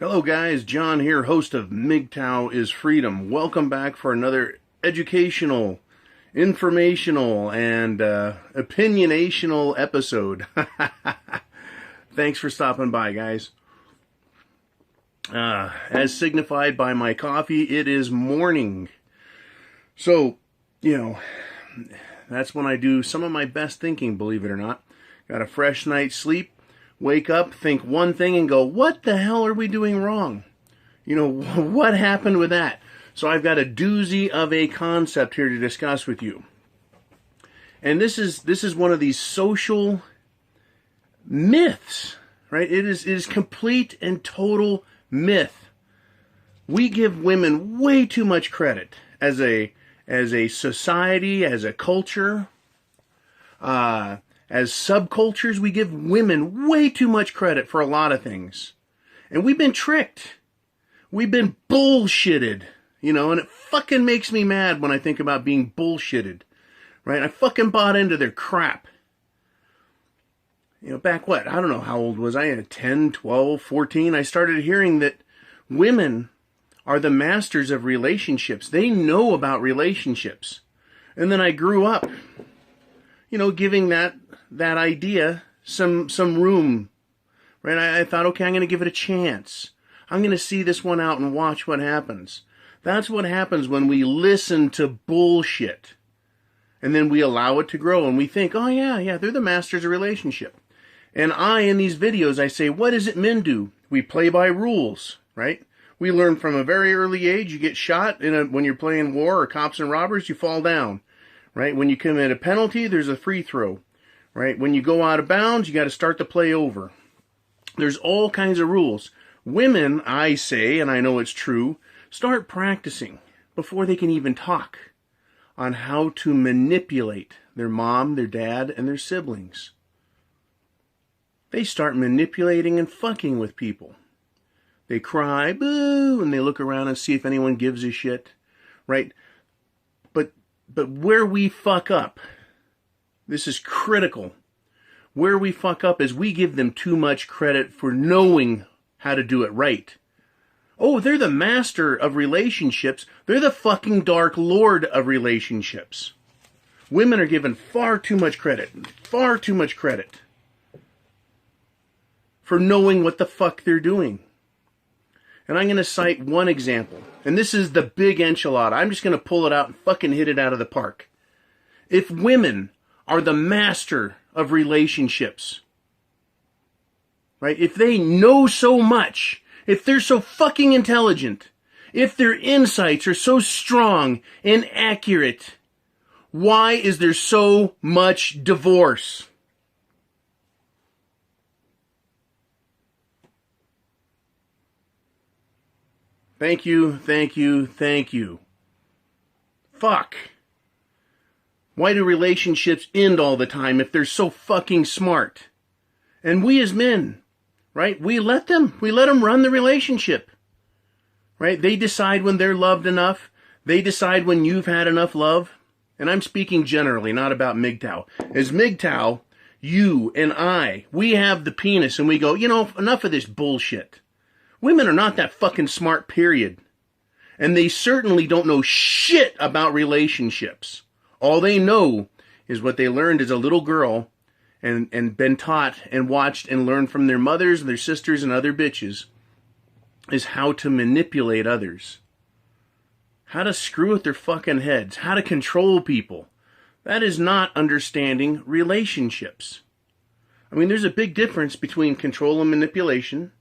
Hello guys, John here, host of MGTOW is Freedom. Welcome back for another educational, informational, and opinionational episode. Thanks for stopping by, guys. As signified by my coffee, it is morning. So, that's when I do some of my best thinking, believe it or not. Got a fresh night's sleep. Wake up, think one thing, and go, what the hell are we doing wrong? What happened with that? So I've got a doozy of a concept here to discuss with you. And this is one of these social myths, right? It is complete and total myth. We give women way too much credit as a society, as a culture. As subcultures, we give women way too much credit for a lot of things. And we've been tricked. We've been bullshitted, and it fucking makes me mad when I think about being bullshitted, right? I fucking bought into their crap. Back I don't know how old was I, 10, 12, 14, I started hearing that women are the masters of relationships. They know about relationships. And then I grew up, giving that idea some room, right? I thought, okay, I'm going to give it a chance. I'm going to see this one out and watch what happens. That's what happens when we listen to bullshit. And then we allow it to grow and we think, oh yeah, they're the masters of relationship. And in these videos, I say, what is it men do? We play by rules, right? We learn from a very early age. You get shot when you're playing war or cops and robbers, you fall down. Right? When you commit a penalty, there's a free throw. Right? When you go out of bounds, you got to start the play over. There's all kinds of rules. Women, I say, and I know it's true, start practicing before they can even talk on how to manipulate their mom, their dad, and their siblings. They start manipulating and fucking with people. They cry, boo, and they look around and see if anyone gives a shit. Right? But where we fuck up, this is critical. Where we fuck up is we give them too much credit for knowing how to do it right. Oh, they're the master of relationships. They're the fucking dark lord of relationships. Women are given far too much credit for knowing what the fuck they're doing. And I'm going to cite one example. And this is the big enchilada. I'm just going to pull it out and fucking hit it out of the park. If women are the master of relationships, right? If they know so much, if they're so fucking intelligent, if their insights are so strong and accurate, why is there so much divorce? Thank you. Fuck. Why do relationships end all the time if they're so fucking smart? And we as men, right? We let them run the relationship. Right? They decide when they're loved enough. They decide when you've had enough love. And I'm speaking generally, not about MGTOW. As MGTOW, you and I, we have the penis and we go, enough of this bullshit. Women are not that fucking smart, period. And they certainly don't know shit about relationships. All they know is what they learned as a little girl and been taught and watched and learned from their mothers and their sisters and other bitches is how to manipulate others. How to screw with their fucking heads. How to control people. That is not understanding relationships. I mean, there's a big difference between control and manipulation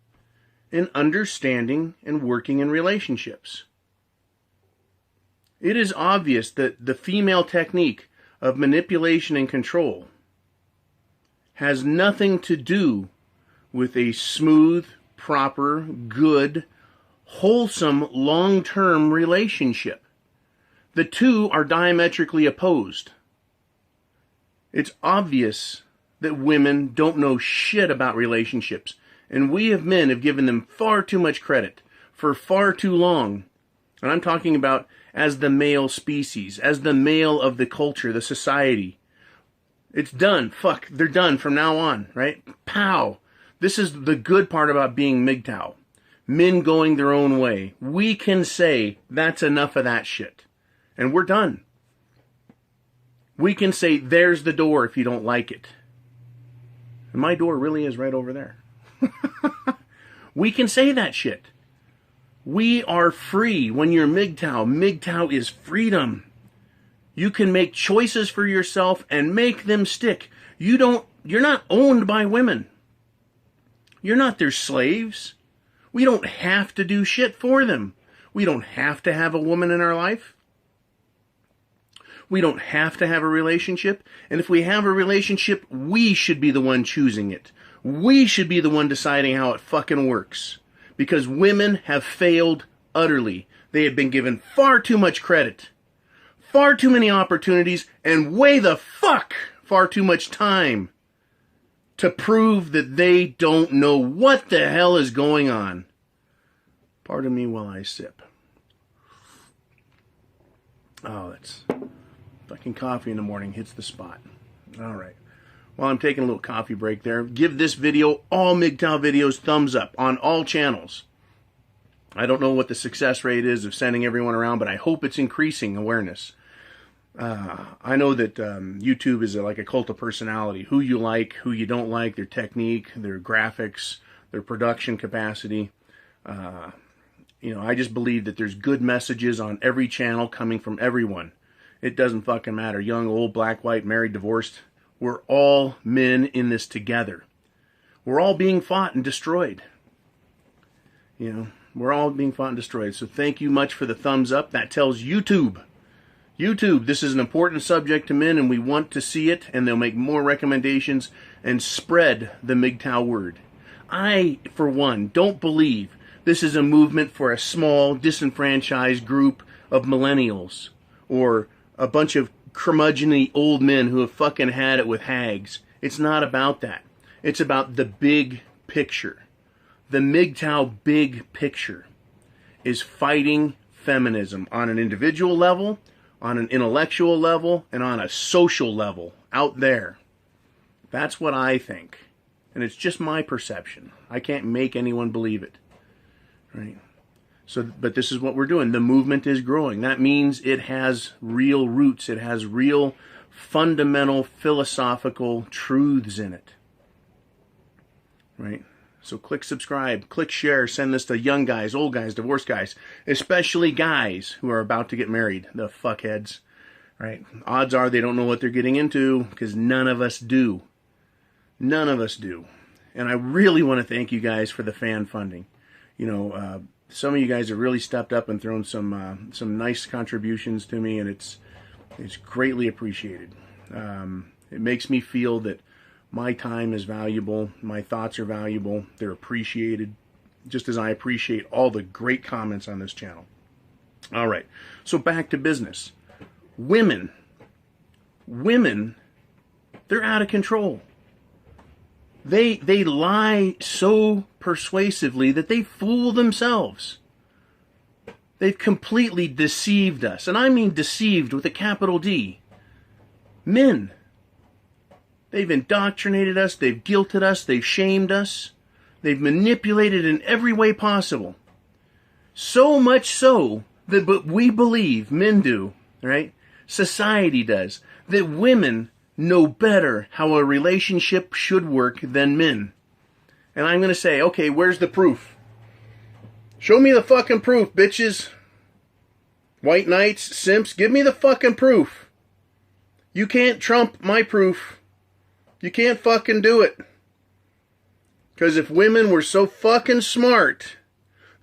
and understanding and working in relationships. It is obvious that the female technique of manipulation and control has nothing to do with a smooth, proper, good, wholesome, long-term relationship. The two are diametrically opposed. It's obvious that women don't know shit about relationships. And we as men have given them far too much credit for far too long. And I'm talking about as the male species, as the male of the culture, the society. It's done. Fuck, they're done from now on, right? Pow. This is the good part about being MGTOW. men going their own way, we can say, that's enough of that shit. And we're done. We can say, there's the door if you don't like it. And my door really is right over there. We can say that shit. We are free when you're MGTOW. MGTOW is freedom. You can make choices for yourself and make them stick. You're not owned by women. You're not their slaves. We don't have to do shit for them. We don't have to have a woman in our life. We don't have to have a relationship. And if we have a relationship, we should be the one choosing it. We should be the one deciding how it fucking works. Because women have failed utterly. They have been given far too much credit. Far too many opportunities, and way the fuck far too much time to prove that they don't know what the hell is going on. Pardon me while I sip. Oh, that's fucking coffee in the morning hits the spot. All right. While I'm taking a little coffee break there, give this video, all MGTOW videos, thumbs up on all channels. I don't know what the success rate is of sending everyone around, but I hope it's increasing awareness. I know that YouTube is like a cult of personality. Who you like, who you don't like, their technique, their graphics, their production capacity. I just believe that there's good messages on every channel coming from everyone. It doesn't fucking matter. Young, old, black, white, married, divorced. We're all men in this together. We're all being fought and destroyed. We're all being fought and destroyed. So thank you much for the thumbs up. That tells YouTube, this is an important subject to men, and we want to see it, and they'll make more recommendations and spread the MGTOW word. I, for one, don't believe this is a movement for a small, disenfranchised group of millennials or a bunch of curmudgeon-y old men who have fucking had it with hags. It's not about that. It's about the big picture. The MGTOW big picture is fighting feminism on an individual level, on an intellectual level, and on a social level out there. That's what I think. And it's just my perception. I can't make anyone believe it. Right? But this is what we're doing. The movement is growing. That means it has real roots. It has real fundamental philosophical truths in it. Right? So click subscribe, click share, send this to young guys, old guys, divorced guys, especially guys who are about to get married, the fuckheads. Right? Odds are they don't know what they're getting into, because none of us do. None of us do. And I really want to thank you guys for the fan funding. Some of you guys have really stepped up and thrown some nice contributions to me, and it's greatly appreciated. It makes me feel that my time is valuable, my thoughts are valuable, they're appreciated, just as I appreciate all the great comments on this channel. All right, so back to business. Women, they're out of control. They lie so persuasively that they fool themselves. They've completely deceived us. And I mean deceived with a capital D. Men. They've indoctrinated us. They've guilted us. They've shamed us. They've manipulated in every way possible. So much so that we believe, men do, right? Society does, that women know better how a relationship should work than men. And I'm going to say, okay, where's the proof? Show me the fucking proof, bitches. White knights, simps, give me the fucking proof. You can't trump my proof. You can't fucking do it. Because if women were so fucking smart,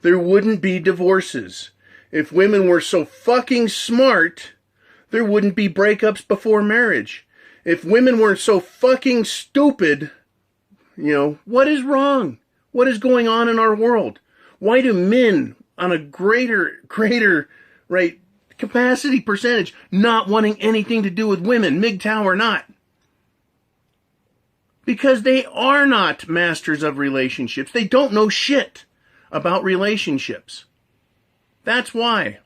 there wouldn't be divorces. If women were so fucking smart, there wouldn't be breakups before marriage. If women weren't so fucking stupid, what is wrong? What is going on in our world? Why do men on a greater, right, capacity percentage not wanting anything to do with women, MGTOW or not? Because they are not masters of relationships. They don't know shit about relationships. That's why.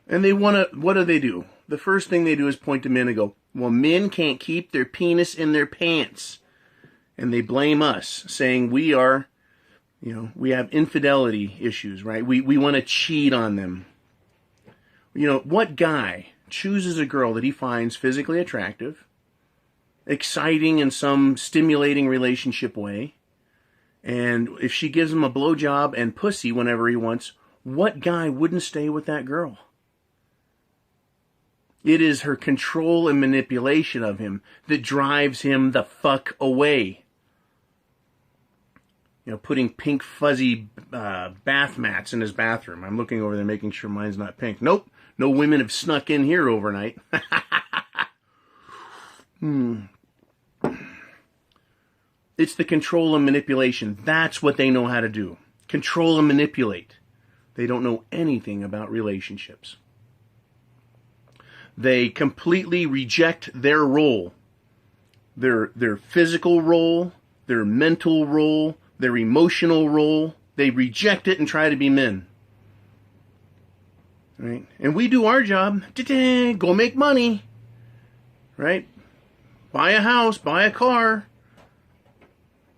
And what do they do? The first thing they do is point to men and go, well, men can't keep their penis in their pants. and they blame us, saying we are, we have infidelity issues, right? We want to cheat on them. What guy chooses a girl that he finds physically attractive, exciting in some stimulating relationship way, and if she gives him a blowjob and pussy whenever he wants, what guy wouldn't stay with that girl? It is her control and manipulation of him that drives him the fuck away. Putting pink fuzzy bath mats in his bathroom. I'm looking over there making sure mine's not pink. Nope, no women have snuck in here overnight. It's the control and manipulation. That's what they know how to do. Control and manipulate. They don't know anything about relationships. They completely reject their role. Their physical role, their mental role, their emotional role. They reject it and try to be men. Right? And we do our job. Go make money. Right? Buy a house, buy a car.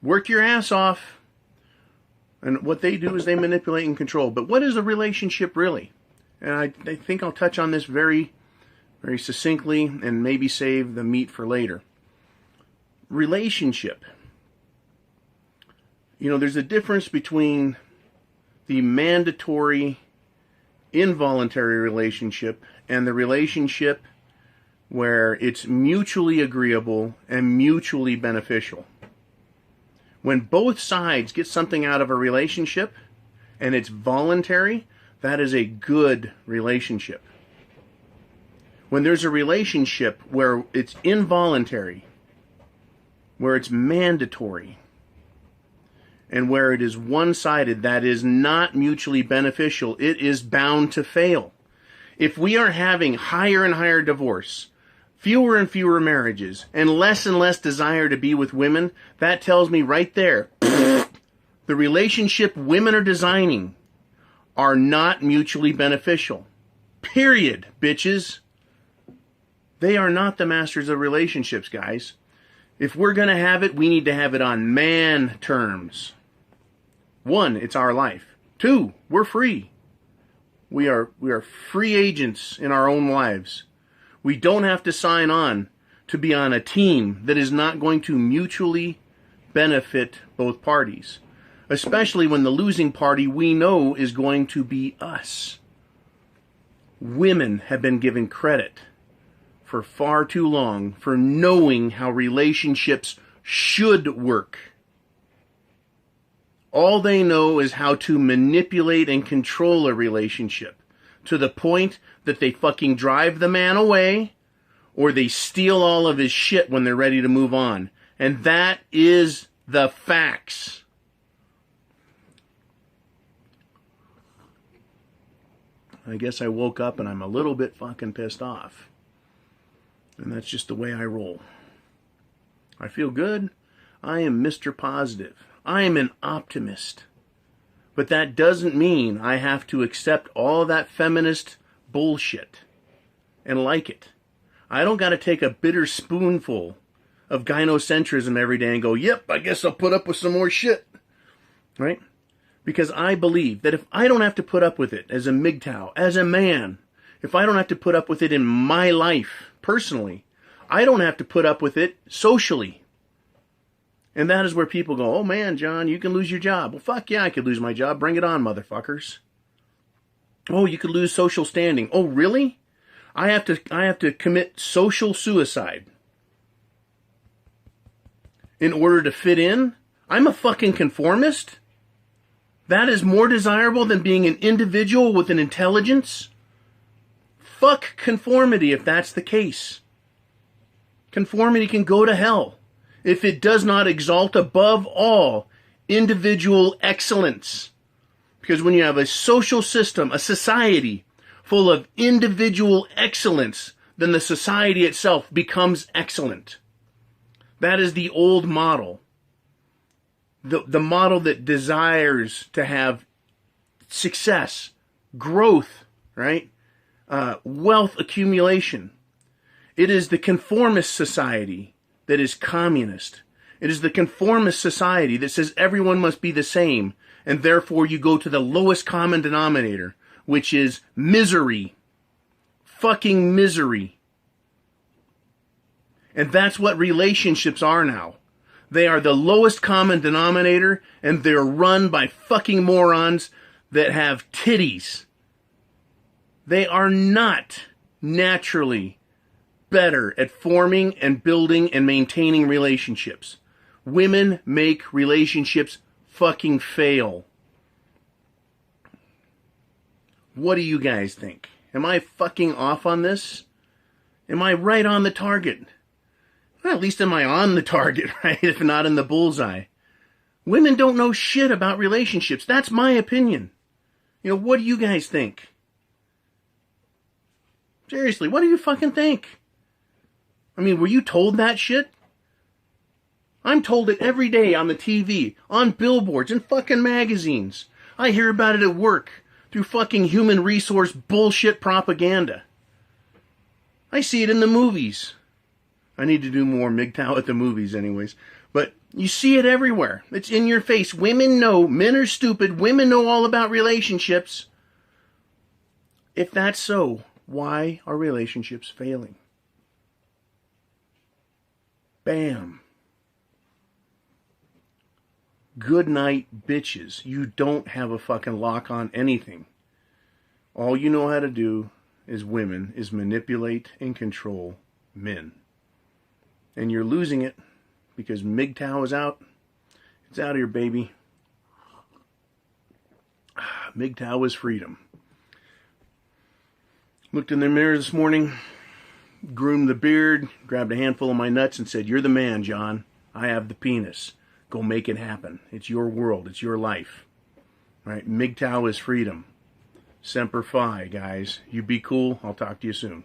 Work your ass off. And what they do is they manipulate and control. But what is a relationship really? And I think I'll touch on this very, very succinctly and maybe save the meat for later. Relationship. There's a difference between the mandatory, involuntary relationship and the relationship where it's mutually agreeable and mutually beneficial. When both sides get something out of a relationship and it's voluntary, that is a good relationship. When there's a relationship where it's involuntary, where it's mandatory, and where it is one-sided, that is not mutually beneficial, it is bound to fail. If we are having higher and higher divorce, fewer and fewer marriages, and less desire to be with women, that tells me right there, the relationship women are designing are not mutually beneficial. Period, bitches. They are not the masters of relationships, guys. If we're going to have it, we need to have it on man terms. 1, it's our life. 2, we're free. We are free agents in our own lives. We don't have to sign on to be on a team that is not going to mutually benefit both parties, especially when the losing party we know is going to be us. Women have been given credit for far too long for knowing how relationships should work. All they know is how to manipulate and control a relationship to the point that they fucking drive the man away or they steal all of his shit when they're ready to move on. And that is the facts. I guess I woke up and I'm a little bit fucking pissed off. And that's just the way I roll. I feel good. I am Mr. Positive. I am an optimist. But that doesn't mean I have to accept all that feminist bullshit and like it. I don't got to take a bitter spoonful of gynocentrism every day and go, yep, I guess I'll put up with some more shit. Right? Because I believe that if I don't have to put up with it as a MGTOW, as a man, if I don't have to put up with it in my life personally, I don't have to put up with it socially. And that is where people go, oh man, John, you can lose your job. Well, fuck yeah, I could lose my job. Bring it on, motherfuckers. Oh, you could lose social standing. Oh, really? I have to commit social suicide in order to fit in? I'm a fucking conformist? That is more desirable than being an individual with an intelligence? Fuck conformity if that's the case. Conformity can go to hell if it does not exalt above all individual excellence. Because when you have a social system, a society full of individual excellence, then the society itself becomes excellent. That is the old model. The model that desires to have success, growth, right? Wealth accumulation. It is the conformist society that is communist. It is the conformist society that says everyone must be the same, and therefore you go to the lowest common denominator, which is misery. Fucking misery. And that's what relationships are now. They are the lowest common denominator, and they're run by fucking morons that have titties. They are not naturally better at forming and building and maintaining relationships. Women make relationships fucking fail. What do you guys think? Am I fucking off on this? Am I right on the target? Well, at least am I on the target, right? If not in the bullseye. Women don't know shit about relationships. That's my opinion. What do you guys think? Seriously, what do you fucking think? I mean, were you told that shit? I'm told it every day on the TV, on billboards, in fucking magazines. I hear about it at work, through fucking human resource bullshit propaganda. I see it in the movies. I need to do more MGTOW at the movies anyways. But you see it everywhere. It's in your face. Women know. Men are stupid. Women know all about relationships. If that's so, why are relationships failing? Bam. Good night, bitches. You don't have a fucking lock on anything. All you know how to do as women is manipulate and control men. And you're losing it because MGTOW is out. It's out of here, baby. MGTOW is freedom. Looked in the mirror this morning, groomed the beard, grabbed a handful of my nuts and said, "You're the man, John. I have the penis. Go make it happen. It's your world. It's your life." Right? MGTOW is freedom. Semper Fi, guys. You be cool. I'll talk to you soon.